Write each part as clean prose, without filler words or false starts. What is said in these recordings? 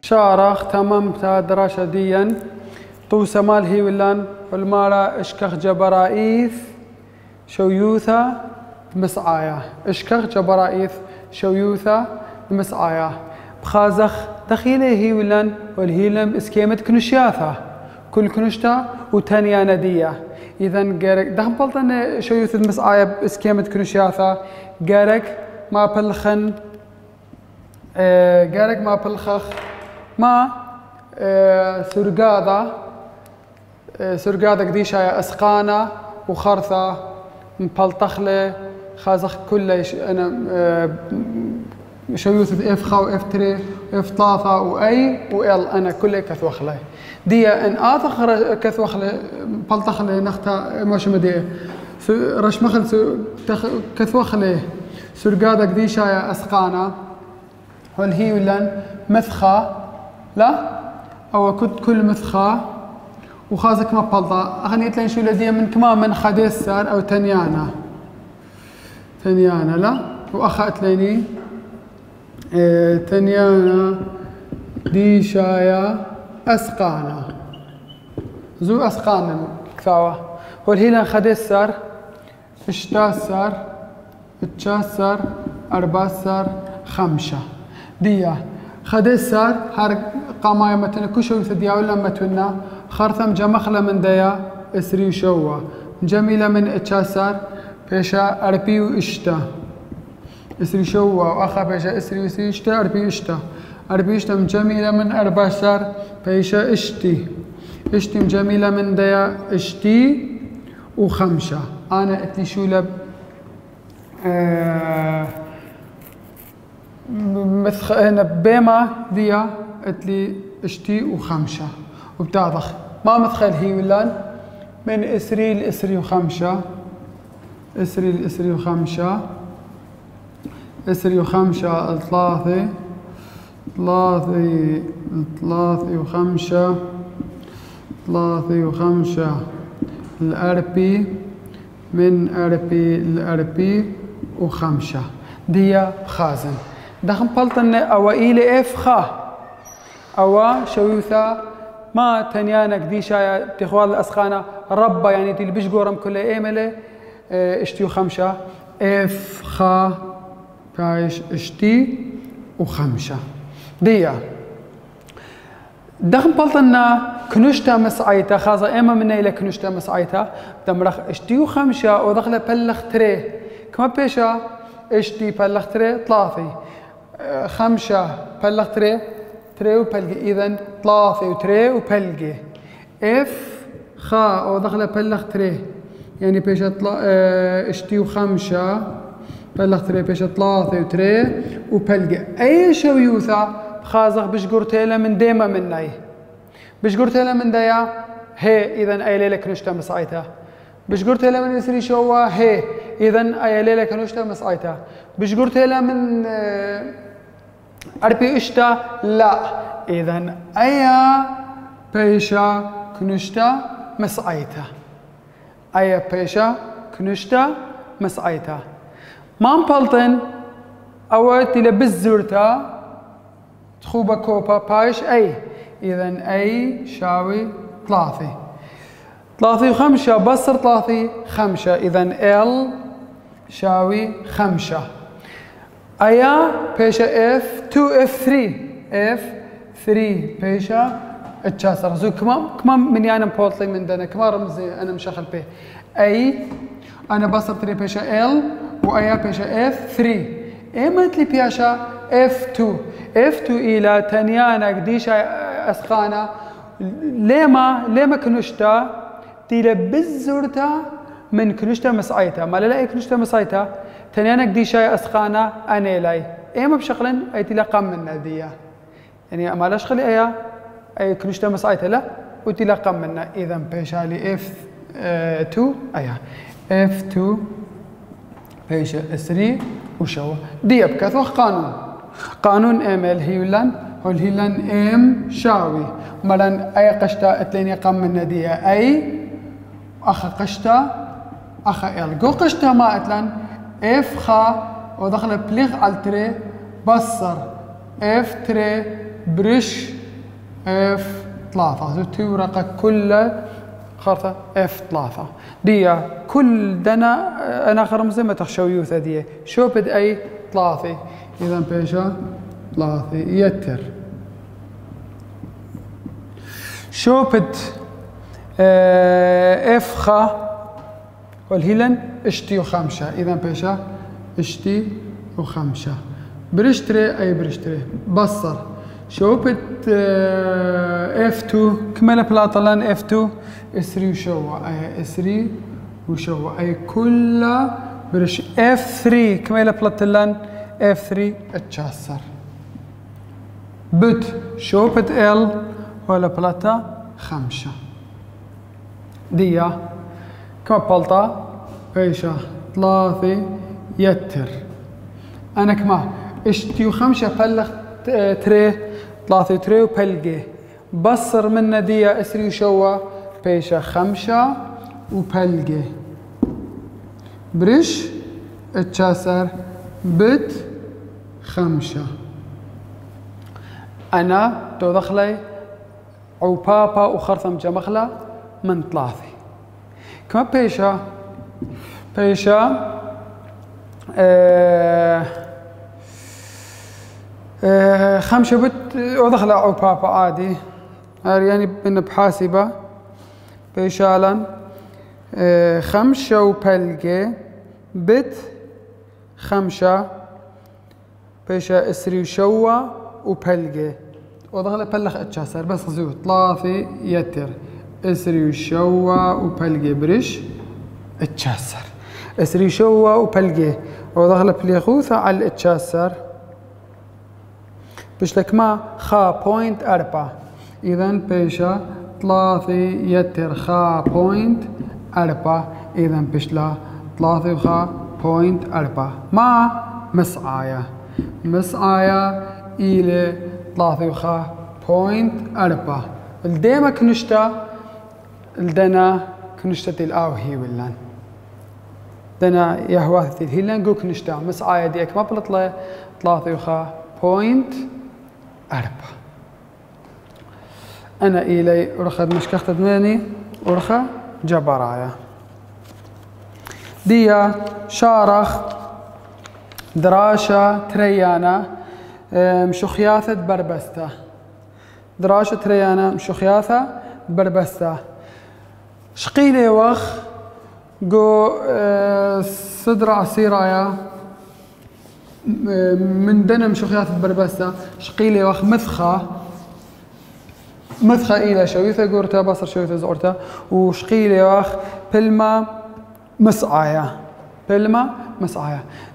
شارخ تمام دراسة ديا طو سمال هيولان والمارا اشكخ جبرائيث شويوثا مسعايا اشكخ جبرائيث شويوثا مسعايا بخازخ دخيله هيولان والهيلم اسكيمت كنشياثا كل كنشتا وتانيا ندية إذا جارك دهم بلطن شويوث مسعايا اسكيمت كنشياثا جارك ما بلخن جارك ما بلخخ ما سرقادا قديشة أسقانا وخرثة مبلطخلة خازخ كله أنا شويوث اف خا واف تري اف طافة واي وال أنا كله كثوخلة دي ان آثخ كثوخلة بلطخلة نختا ماشي مديه رشمخل كثوخلة سرقادا قديشة أسقانا والهي ولن مثخة لا أو كل مثخة وخازك ما بلطة أغني تلين شو لدي من كمان من خديسر أو تنيانا لا وأخا تليني تنيانا دي شايا أسقانا زو أسقانا كثاوة والهي لن خديسر اشتاسر اتشاسر أرباسر خمسة ديا خديسر هر قامايا متن كشو يثديا ولا متنا خرثم جمخله من ديا اسري شوا جميله من اتشاسر بيشا اربي واشتا اسري شوا واخا بيشا اسري اشتا اربي اشتا من جميله من ارباسر بيشا اشتي جميله من ديا اشتي وخمسه انا اتلي شولب هنا بيما ديا اتلي اشتي وخمسة وبتاضخ ما متخيل هي ولان من اسري لاسري وخمسة اسري وخمسة ثلاثة وخمسة الاربي من اربي الاربي وخمسة ديا خازن دخم بلطن أوائل إفخا أوا شويوثا ما تنيانا قديشا تخوال الأسخانة ربا يعني دي اللي بيشقورم كل إيملة اشتي وخمسة إفخا بايش اشتي وخمسة ديا دخم بلطنا كنشتا مسعيتا خاصة إيما منا إلى كنشتا مسعيتا دمرخ اشتي وخمسة ودخل بلخ تري كما بيشا اشتي بلخ تري ثلاثي خمسة بلغ تري وبلغي إذن ثلاثة وتري وبلغي اف خا أو دخل بلغ تري يعني بيشة اشتي وخمسة بلغ تري بيشة ثلاثة وتري وبلغي أي شويوثا بخازق بشقرتيلا من ديما مناي بشقرتيلا من ديا هي إذن أي ليلة كنشتا مسعيتها بشقرتيلا من يسري شوا هي إذن أي ليلة كنشتا مسعيتها بشقرتيلا من أربي إشتا لا إذن أيا بيشا كنشتا مسعيتا أيا بيشا كنشتا مسعيتا ما مبلطن أوقات لبس زورتا تخوبا كوبا بايش أي إذن أي شاوي ثلاثة وخمسة بصر ثلاثة خمسة إذن ال شاوي خمسة أيا بيشا اف 2 اف 3 بيشا اتشاسر زو كمان من يعني بولطي من دنا كمان رمزي انا مشغل به اي انا بصر 3 بيشا ال وايا بيشا اف 3 ايما تلي بيشا اف 2 الى تنيانا قديشا اسخانا ليما كنشتا تلبس زورتا من كنشتا مسعيتا ما لا كنشتا مسعيتا تنيانا قديشا اسخانا انا لاي ايما بشغلن اي تلقى من نادية يعني ما لاش خلي اي كنشتا مسعيتا لا وتلقى منا اذا بيشا لي اف 2 ايا اف 2 بيشا 3 وشو دي بكثوخ قانون ام الهيولان والهيلان ام شاوي مالن اي قشتا اتلين قام من نادية اي اخا قشتا اخا ال جو قشتا ما اتلان اف خا ودخل بليغ على التري بصر اف تري برش اف 3 زوتي ورقة كل خرطة اف 3 دي كل دنا انا خرمزة ما تخشوا يوثا دي شو بد اي 3 اذا بيشا 3 يتر شو بد اف خا والهيلن اشتي وخمسة اذا بيشا اشتي وخمسة برشتري اي برشتري بصر شو بد اف 2 كمل بلاطلان اف 2 اسري وشوا اي اسري وشوا اي كلها برش اف 3 كمل بلاطلان اف 3 اتشاسر بد شو بد ال ولا بلاطة 5 ديا كم بلطة بيشا 3 يتر انا كما اشتي وخمسة بلغ تري 3 تري وبلقي بصر منا ديا اسري وشوا بيشا 5 وبلقي برش اتشاسر بت 5 انا تو دخلي عوبابا وخرثم جمخلة من 3 كما بيشا خمسة بت ودخل عوبابا عادي يعني بن بحاسبة بيشالا 5 وبلقي بت 5 بيشا اسري وشوا وبلقي ودخل بلخ اتشاسر بس زو 3 يتر اسري وشوا وبلقي برش اتشاسر اسري وشوا وبلقي ودخل بليخوثة على الاتشاسر بشلك ما خا بوينت 4 اذا بيشا 3 يتر خا بوينت 4 اذا بشلا 3 وخا بوينت 4 مع مسعايا الى 3 وخا بوينت 4 الديما كنشتا الدنا كنشتا الآوهي ولان دنا يهواثي الهيلان قو كنشتا مسعايا ديك ما بلطلة 3 وخا بوينت 4 أنا إلي ورخد مشكخت دماني ورخا جبرايا ديا شارخ دراشة تريانا مشخياثة بربستا دراشة تريانا مشخياثة بربستا شقيلي وخ قو صدر عصيرايا من دنا مشخياثة بربستا شقيلي وخ مثخة إلى شويثة قورتا بصر شويثة زورتا وشقيلي وخ بلما مسعايا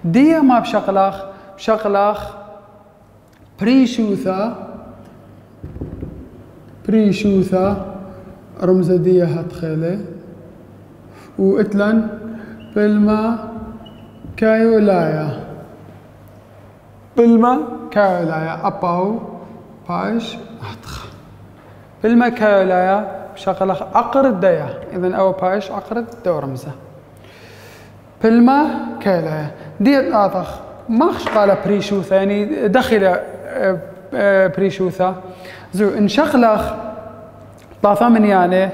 ديا ما بشقلاخ بريشوثا رمز ديا هتخيلي وإتلن بلما كايولايا أباو باش هتخ بلما كايولايا بشقلاخ أقرد ديا إذن أو باش أقرد دو رمزة بلما كايولايا ديا آثخ ما قال بريشوثا يعني دخل بريشوثا زو انشغلخ 3 من يعني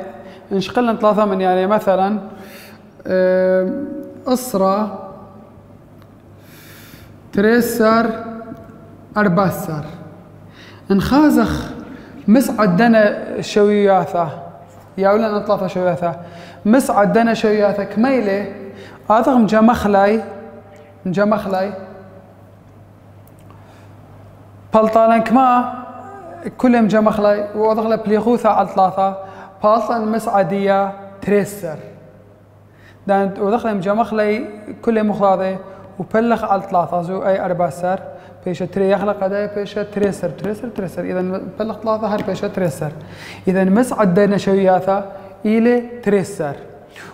انشغلن 3 من يعني مثلا أسرة تريسر أرباسر انخازخ مسعد دنا شوياثة يا ولا نطلع شوياثة مسعد دنا شوياثة كميلة آثغ مجمخلاي بلطانا كما كلهم جمخلاي وأضغل بليغوثة على 3 بلطان مسعدية تريسر دان ودخل مجمخلاي كلهم مخلاضي وبلغ على 3 زو أي 4 سر بيشة تري يخلق هذا بيشة تريسر إذا بلغ 3 هر بيشة تريسر إذا مسعد دينا شوياثة إلى تريسر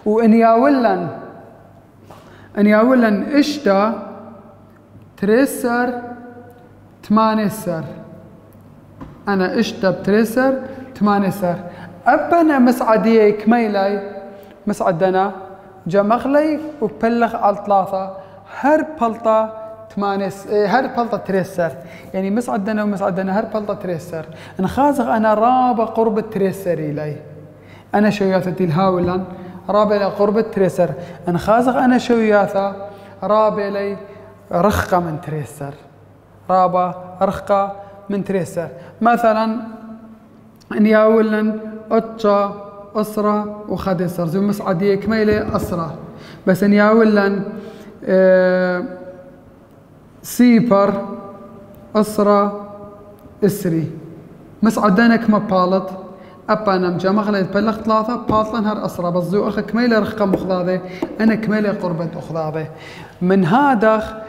وإن ياولن إشتا تريسر 8 سر أنا إشتا بتريسر 8 سر أبنا مسعدية كميلاي مسعدنا جمخلي وبلغ على 3 هر بلطة هر بلطة تريسر يعني مسعدنا ومسعدنا هر بلطة تريسر نخازق أنا رابة قرب التريسر إلي أنا شوياثتي الهاولان رابة إلى قرب التريسر نخازق أنا شوياثة رابة إلي رخقة من تريسر رابة رخقة من تريسر مثلا نياولن أتشا أسرة وخدسر زي مسعدية كميلة أسرة بس نياولن سيبر أسرة إسري مسعدانا كما بالط أبا نمجا مغلا تبلغ ثلاثة باطلن هر أسرة بزو أخا كميلة رخقة مخضاضة أنا كميلة قربة أخضاضة من هذا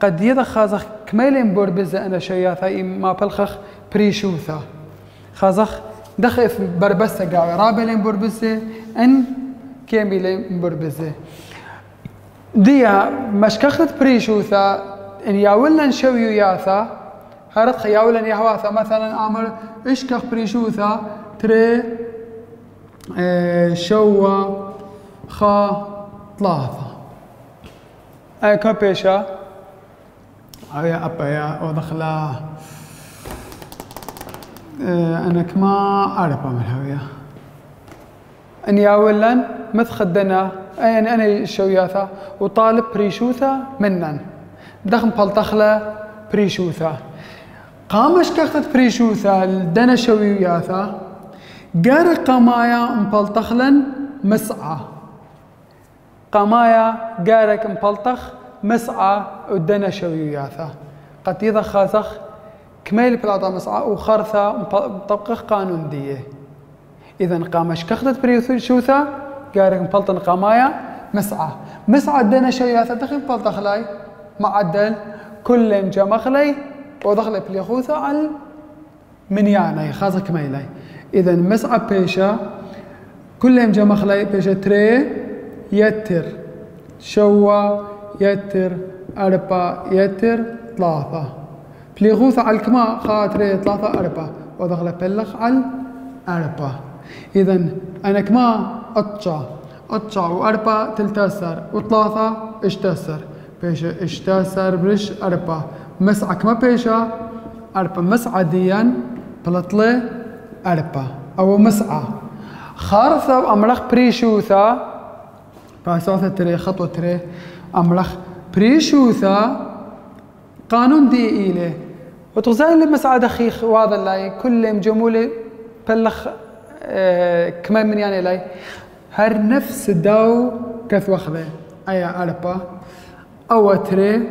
قد يدخازخ كميلة مبربزة أنا شياثة ما بلخخ بريشوثة خازخ دخف بربسة قاوي رابلة مبربزة أن كاملة مبربزة ديا مشكخت بريشوثة إن ياولن شوياثة هرت ياولن يهواثة مثلا آمر إشكخ بريشوثة تري شوا خا ثلاثة أي كبيشة أي أبا يا ودخلا أنا كما أعرف من هوية أن ياولن متخدنا يعني أنا شوياثة وطالب بريشوثة منن دخم بلطخلة بريشوثة قامش كخت بريشوثة الدنا شوياثة قار قمايا مبلطخلن مسعى قمايا قارك مبلطخ مسعى ودنا شوياثة قد يذا خازخ كميل بلاطة مسعى وخرثة مطبقخ قانون ديه إذا قامش كخت بريشوثة قارك مبلطن قمايا مسعى دنا شوياثة دخل مبلطخلاي معدل كل مجمخلي ودخل بليخوثة على منياني خازق كميلي إذا مسعى بيشا كل مجمخلي بيشا تري يتر شوا يتر أربعة يتر ثلاثة بليخوثة على الكما خاطري ثلاثة أربعة ودخل بلخ على أربعة إذا أنا كما أتشا وأربعة تلتسر وثلاثة اشتسر بيشا اشتسر برش أربعة مسعى كما بيشا أربعة مسعى ديان بلطلة أربعة أو مسعى خارثة أمرخ بريشوثة باسوثة تري خطوة تري أمرخ بريشوثة قانون دي إيله وتغزالي مسعى دخيخ واضح لاي كل مجمولي بلخ كمان من يعني لاي هر نفس داو كث وخذه أي أربعة أو تري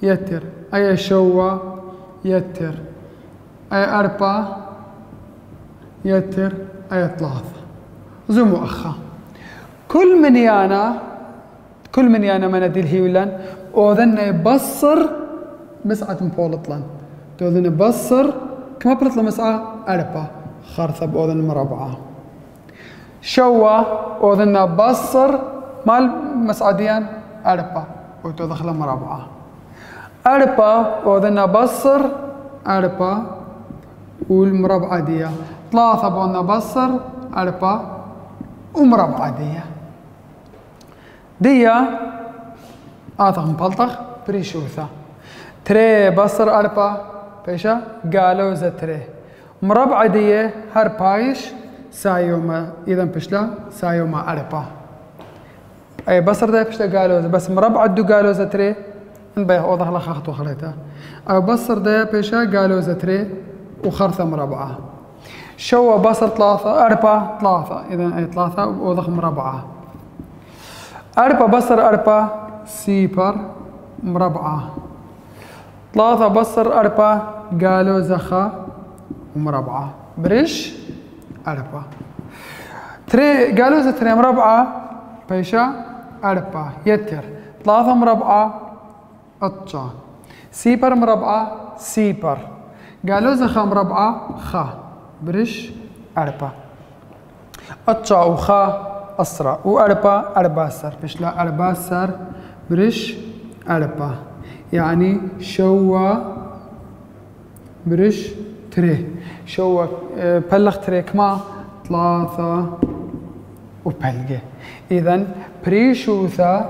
يتر أي شوا يتر أي أربعة يتر أي ثلاثة زو مؤخة كل من يانا مناديل هيولان وذن يبصر مسعة مبولطلان توذن يبصر كما بلطل مسعة أربعة خارثة بأذن مربعة شوا وذن بصر مال مسعديان أربعة وتدخل مربعة أربعة وذن بصر أربعة والمربعة دي ثلاثة بونا بصر أربعة ومربعة دي آثخ مبلطخ بريشوثة تري بصر أربعة بيشا قالوا تري مربعة دي هر بايش سايوما إذا بشلا سايوما أربعة أي بصر ده بشلا قالوا بس مربعة دو قالوا تري نبيه أوضح لك خطوة خليتها أو بصر ده بيشا قالوا تري وخرثة مربعة شو بصر ثلاثة أربعة ثلاثة إذا أي ثلاثة وضخ مربعة أربعة بصر أربعة سيبر مربعة ثلاثة بصر أربعة قالوا زخا ومربعة بريش أربعة تري قالوا تري مربعة بيشا أربعة يتر ثلاثة مربعة أتشا سيبر مربعة سيبر قالوا زخا مربعة خا بريش أربعة أتشا وخا أسرع وأربعة أربعة سر بشلا أربعة سر بريش أربعة يعني شوا بريش تري شوا بلغ تري كما ثلاثة وبلغة إذن بريشوثة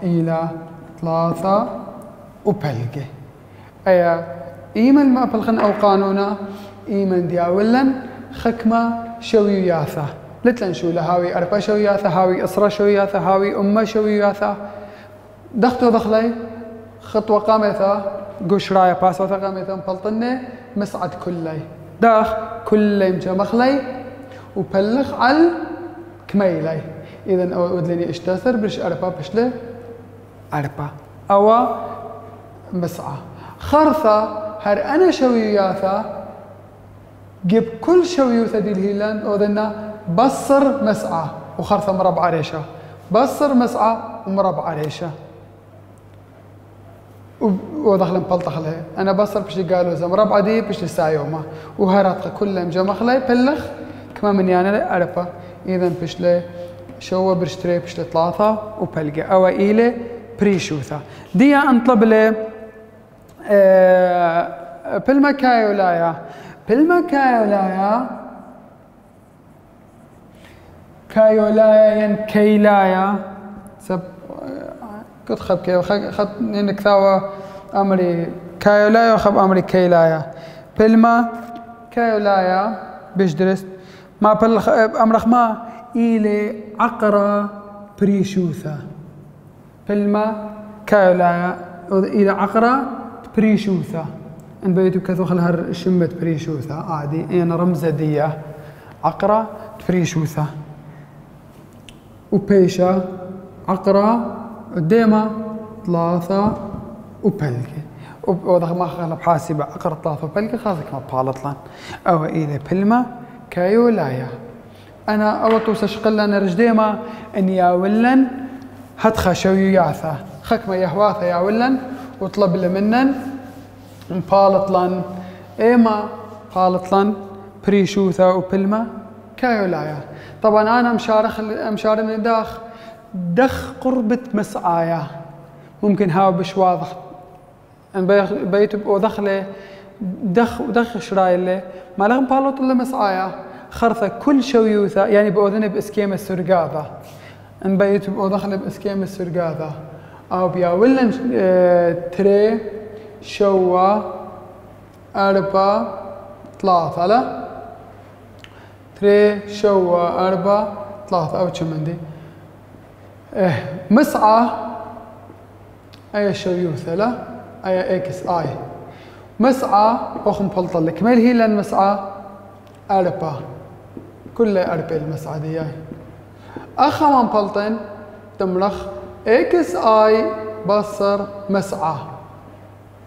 إلى 3 وبلقي أيا إيمن ما بلغن أو قانونا إيمن دياولن خكمة شوياثة لتلن شو لهاوي 4 شوياثة هاوي إصرة شوياثة هاوي أمة شوياثة دختو دخلي خطوة قامتها قوش رايا باسوثا قامتها مبلطنة مسعد كلي داخ كلي مجمخلي وبلغ على كميلي إذن أودلني اشتاثر برش 4 بشله 4 أو مسعى خرثة هر أنا شوياثة جيب كل شويوثة دي الهيلان أودنا بصر مسعى وخرثة مربع ريشة بصر مسعى ومربع ريشة ودخل مبلطخ له أنا بصر بشي قالوا زم مربع دي بشي سايوما وهرات كلهم مجمخ لي بلغ كما من يعني أربا إذا بشلي شو برشتري بشلي 3 وبلقى أو إيلي بريشوثة دي أنطلب لي بالمكايولايا كايولايا ين كيلايا سب كنت خب كي خد إنك ثوا أمري كايولايا وخب أمري كيلايا بالما كايولايا بيش درست ما بل أمرخ ما إلى عقرة بريشوثة بالما كايولايا إلى عقرة بريشوثة إن بيتو كذو خلها شمت بريشوثة عادي أنا رمزة دية عقرة بريشوثة وبيشة عقرة قديمة 3 وبلقي وضغ ما خلى بحاسبة عقرة 3 وبلقي خاصك ما بالطلان أو إذا بلما كايولايا أنا أول توسش قلنا رجديما إن يا ولن هتخا شوياثة خكمة يهواثة يا ولن وطلب لمنن مبالطلان إيما بالطلان بريشوثة وبلما كايولايا طبعا أنا مشارن دخ قربة مسعايا ممكن هاو بش واضح ان بيت ودخله دخ شرايله ما لهم بالوط الا مسعايا خرثه كل شويوثه يعني بأذن باسكيم السرقاذه ان بيت ودخله باسكيم السرقاذه او بيا ولا تري شوا 4 3 لا تري شوا 4 3 او كمندي مسعى أي شويوثة لا أي إكس آي مسعى أخم بلطل لك ما هي لأن مسعى 4 كل 4 المسعى دي أخا من بلطن تملخ إكس آي بصر مسعى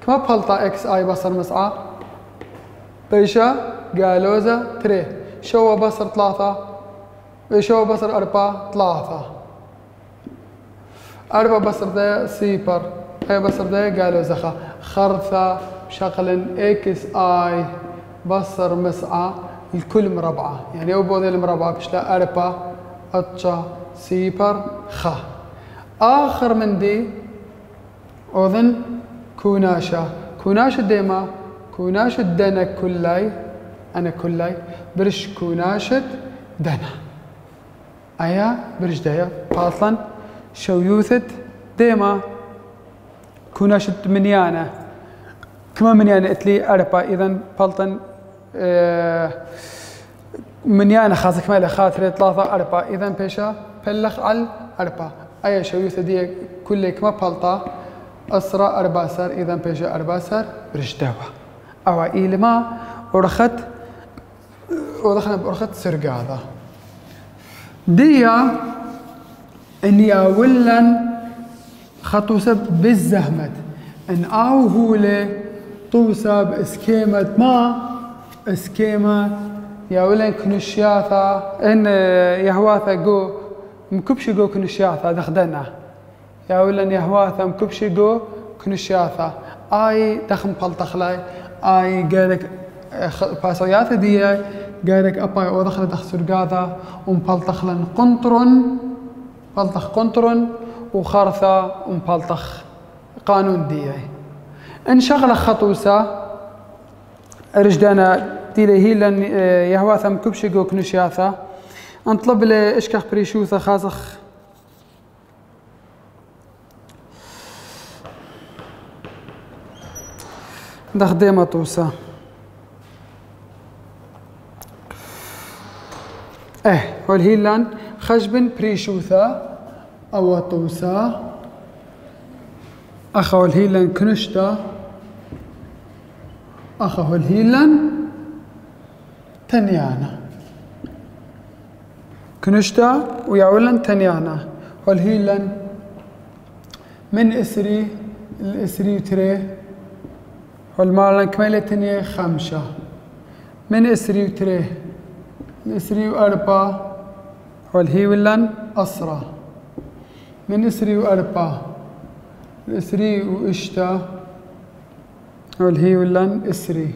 كما بلطة إكس آي بصر مسعى بيشا قالوزة تري شو بصر 3 شو بصر 4 3 4 بصر ده سيبر هي بصر ده قالوا زخا خرثة بشكل اكس اي بصر مسعى الكل مربعة يعني أبو ذي المربعة بشلا 4 اتشا سيبر خا آخر من دي أذن كوناشة ديما كوناشة دنا كلاي أنا كلاي برش كوناشة دنا أيا برش دايا باطلا شويوثة ديما كوناشة منيانة كما منيانة اتلي 4 إذن بلطن منيانة خاصة كما خاطرة 3 4 إذن بيشا بلخ على 4 أي شويوثة دي كل كما بلطة أسرى 4 سر إذن بيشا 4 سر برشداوة أو إلي ما ورخت ودخلنا بأرخت سرقاذة ديا إني أولاً خطوسة بالزهمة إن أو هولي توسى بإسكيمة ما إسكيمة يا أولاً كنشياثة إن يهواثة جو مكبشي جو كنشياثة دخدنا يا أولاً يهواثة مكبشي جو كنشياثة آي دخم بلطخلاي آي قالك باسوياثة دي قالك أباي ودخل دخسر قاذا ومبلطخلن قنطرن بلطخ قنطرن وخرثة ومبلطخ قانون دي انشغل خطوسة رجدانا ديلي هي لن يهواثا مكبشي جو كنشياثا انطلب لي اشكخ بريشوثا خازخ دخديمة توسا والهيلان خشبن بريشوثا أو توسا أخو الهيلان كنشتا أخو الهيلان تنيانا كنشتا ويعولن تنيانا والهيلان من إسري الإسري تري والمالن كميلة تنية 5 من إسري تري الإسري 4 والهيلان أسرى من إسري 4 الإسري وإشتا والهيلان إسري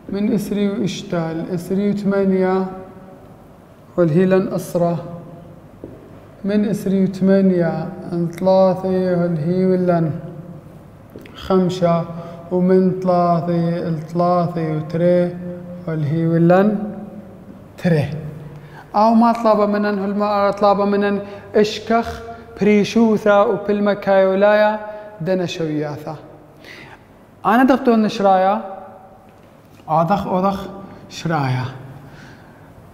من إسري وإشتا الإسري 8 والهيلان أسرى من إسري 8 3 والهيلان 5 ومن 3 وتري والهيلان تري أو ما طلب منن هالما طلب منن إشكخ بريشوثا وبالمكايولايا دنا شوياثا أنا دختون شرايا أضخ شرايا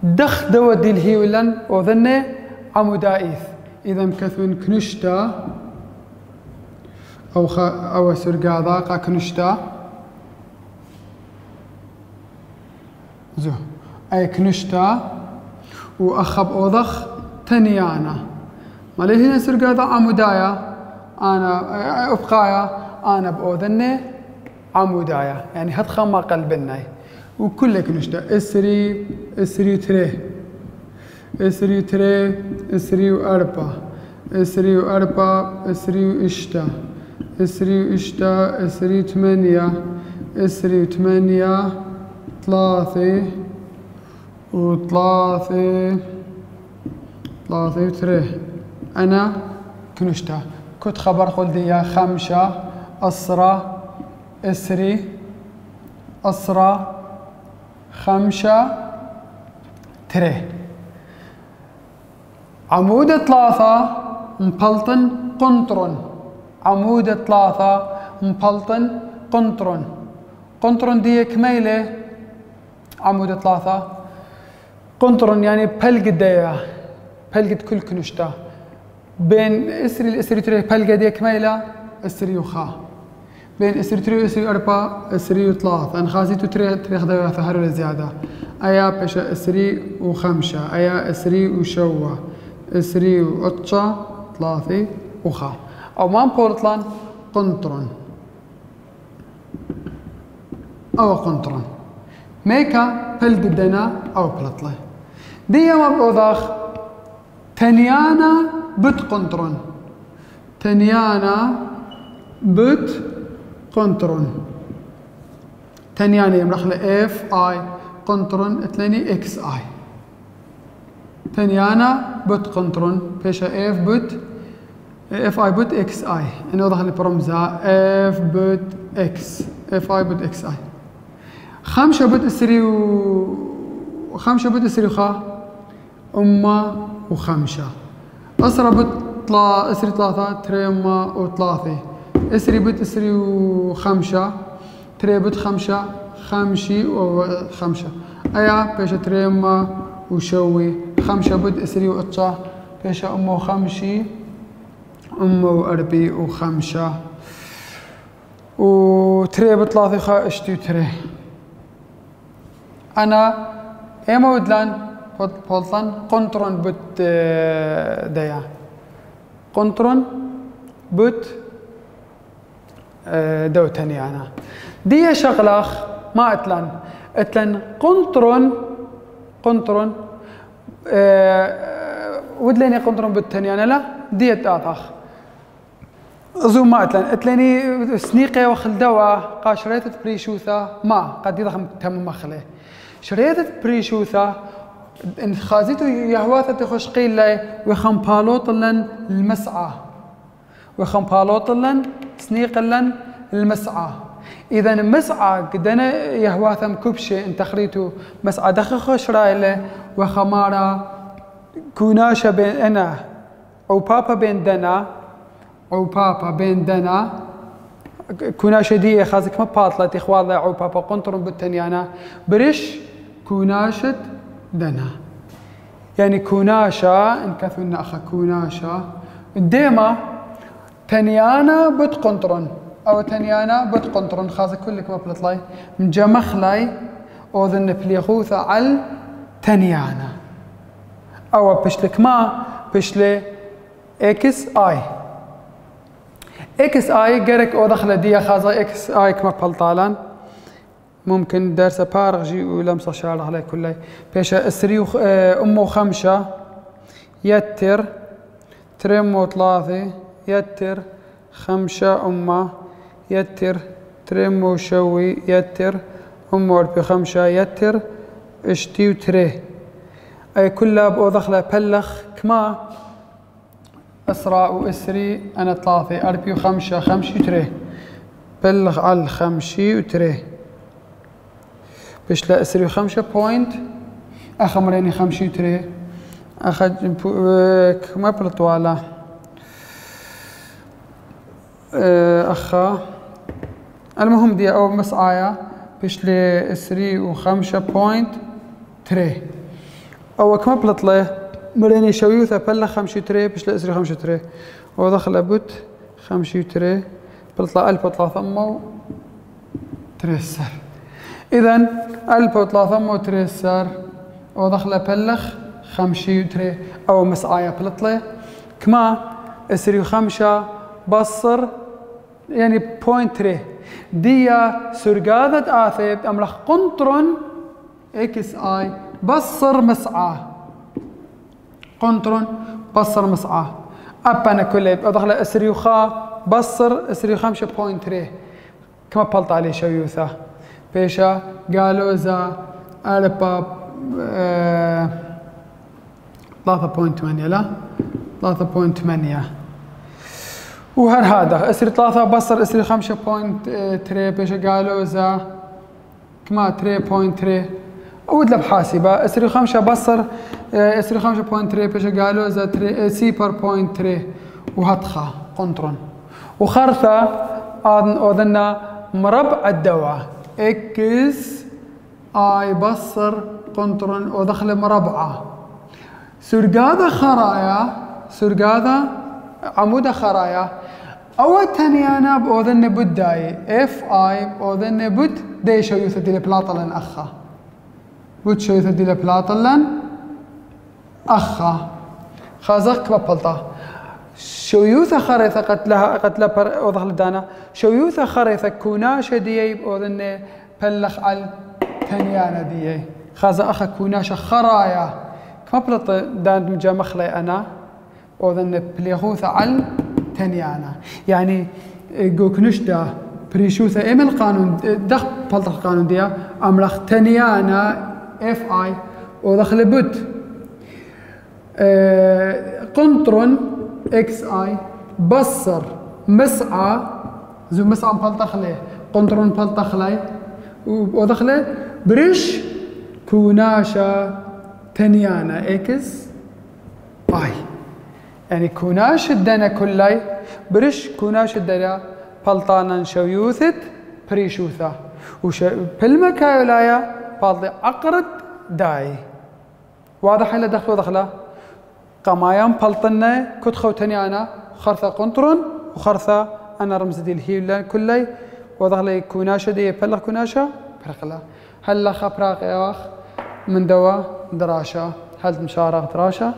دخ دودي الهيولن وذني عمودائيث إذا مكثون كنشتا أو سرقاضاقا كنشتا زو أي كنشتا وأخب أوضخ تنيانا مالي هنا سرقاضا عمودايا أنا أبقايا أنا بأوذني عمودايا يعني هدخل ما قلبنا وكل كنشتا إسري تري إسري تري إسري وأربعة إسري وأربعة إسري وإشتا إسري وإشتا إسري 8 إسري 8 3 و3 وتري أنا كنشتا كنت خبر خلدي يا 5 أسرى إسري أسرى 5 تري عمود 3 مبلطن قنطرن عمود 3 مبلطن قنطرن دي كميلة عمود 3 قنطرن يعني بلقد ديا بلقد كل كنشتا بين إسري الإسري تري بلقد دي كميلة إسري وخا بين إسري تري وإسري 4 إسري 3 أنا خازيتو تري خدايا ثهر زيادة أيا بشا إسري و5 أيا إسري وشوا إسري وأتشا 3 وخا أو مان بورتلان قنطرن أو قنطرن ميكا بلقدنا أو بلطلة دي ما بأوضاخ تنيانا بت قنطرن تنيانا بت قنطرن تنيانا يمرخ اف اي قنطرن اتلاني اكس اي تنيانا بت قنطرن بيشا اف بت اف اي بت اكس اي انا اوضح لي برمزها اف بت اكس اف اي بت اكس اي 5 بت اسري و5 بت اسري وخا أمة و5 أسرى بت اسري 3 تري أمة و3 اسري بت اسري و5 تري بت 5 5 أيا بيشا تري أمة وشوي 5 بت اسري وأتشا بيشا أمة و5 أمة و4 و5 وتري بت 3 خا اشتي تري أنا إيما ودلان بولتان قنطرن بت ديا قنطرن بت دوتني أنا دي شغلة ما اتلن قنطرن ودلني قنطرن بتني أنا لا دي تاطخ زوم ما اتلني سنيقة وخل دوا قاشريت بريشوثا ما قد يضخم تم مخله شريت بريشوثا ان خازيتو يهواثة تخش قيل لي وخم بالوطلن المسعى وخم بالوطلن سنيقلن المسعى اذا المسعى قدنا يهواثم كبشه انت خريتو مسعى دخخ شرايله وخمارة كوناشة بين انا او بابا بين دنا كوناشة دي خازك ما باطلة إخوة ضيعوا بابا قنطرن بالتنيانا برش كوناشة دنا يعني كوناشة إن كثونا أخا كوناشة ديما تنيانا بتقنطرن أو تنيانا بتقنطرن خازك كلك ما بلطلاي من جمخلاي أوذن بليخوثة على تنيانا أو بشلك ما بشلي إكس آي إكس آي جرك أو دخل دي خازة إكس آي كما بلطالان ممكن درس بارغجي ولمسة شعر عليه كله بيشا اسري أمو خمسة يتر ترمو ثلاثة يتر خمسة أمه يتر ترمو شوي يتر أمو بخمسة يتر اشتي وتري أي كلها بأو دخلة بلخ كما أسرع وأسري أنا ثلاثة أربي وخمسة خمسة وتري بلغ على خمسة وتري باش لا أسري وخمسة بوينت أخا مريني خمسة وتري أخا كما بلطوالا أخا المهم دي أو مسعايا باش لي أسري وخمسة بوينت تري أو كما بلطله مريني شويوثة بلا خمسة تري باش لأسري خمسة تري ودخل أبوت خمسة تري بلطلة ألف وطلع ثمو تريسر إذن ألف وطلع ثمو تريسر ودخل بلخ خمسة تري أو مسعايا بلطلة كما أسري خمسة بصر يعني بوينت تري ديا سرقاذة آثيب أملخ قنطرن إكس آي بصر مسعى قنطرن بصر مسعى أبانا كله أدخل أسري وخا بصر أسري خمسة بوينت تري كما بلط عليه شويوثا بيشا قالوا إذا ألبا 3.8 لا 3.8 وهر هذا اسري 3 بصر اسري 5.3 بيش قالوا اذا كما 3.3 اود بحاسبه اسري 5 بصر اسري 5.3 بيش قالوا اذا سي بار 0.3 وهتخا قنطرن وخرثة اذنا مربع الدواء اكس اي بصر قنطرن ودخل مربعه سرقاذا خرايا سرقاذا عمود خرايا أو تنيانا بأذن بداي اف اي بأذن بد دي شو يثدي لبلاطلن أخا بد شو يثدي لبلاطلن أخا خازق ببلطة شو يوثا خريثة قتلها أوضح لدانا شو يوثا خريثة كوناشة ديي بأذن بلخ على تنيانا ديي خازق أخا كوناشة خرايا كما بلط دان مجا مخلي أنا وذن بليغوثة على تنيانا يعني جوك نشدا بريشوثة إيم القانون دخ بلط القانون ديا أملخ تنيانا اف اي ودخل بوت قنطرن اكس اي بصر مسعى زو مسعى بلطخلي قنطرن بلطخلي ودخل بريش كوناشا تنيانا اكس اي يعني كوناش الدنا كلي برش كوناش الدنا بلطانا شويوثت بريشوثا وش بالمكايولايا بالضي عقرد داي واضح إلا دخل ودخله قمايام بلطنا كتخو تنيانا خرثة قنطرن وخرثة أنا رمز دي الهيولا كلي وضخلي كوناشة دي بلغ كوناشة برقلا هلا خبراق يا أخ من دوا دراشة هل مشارق دراشة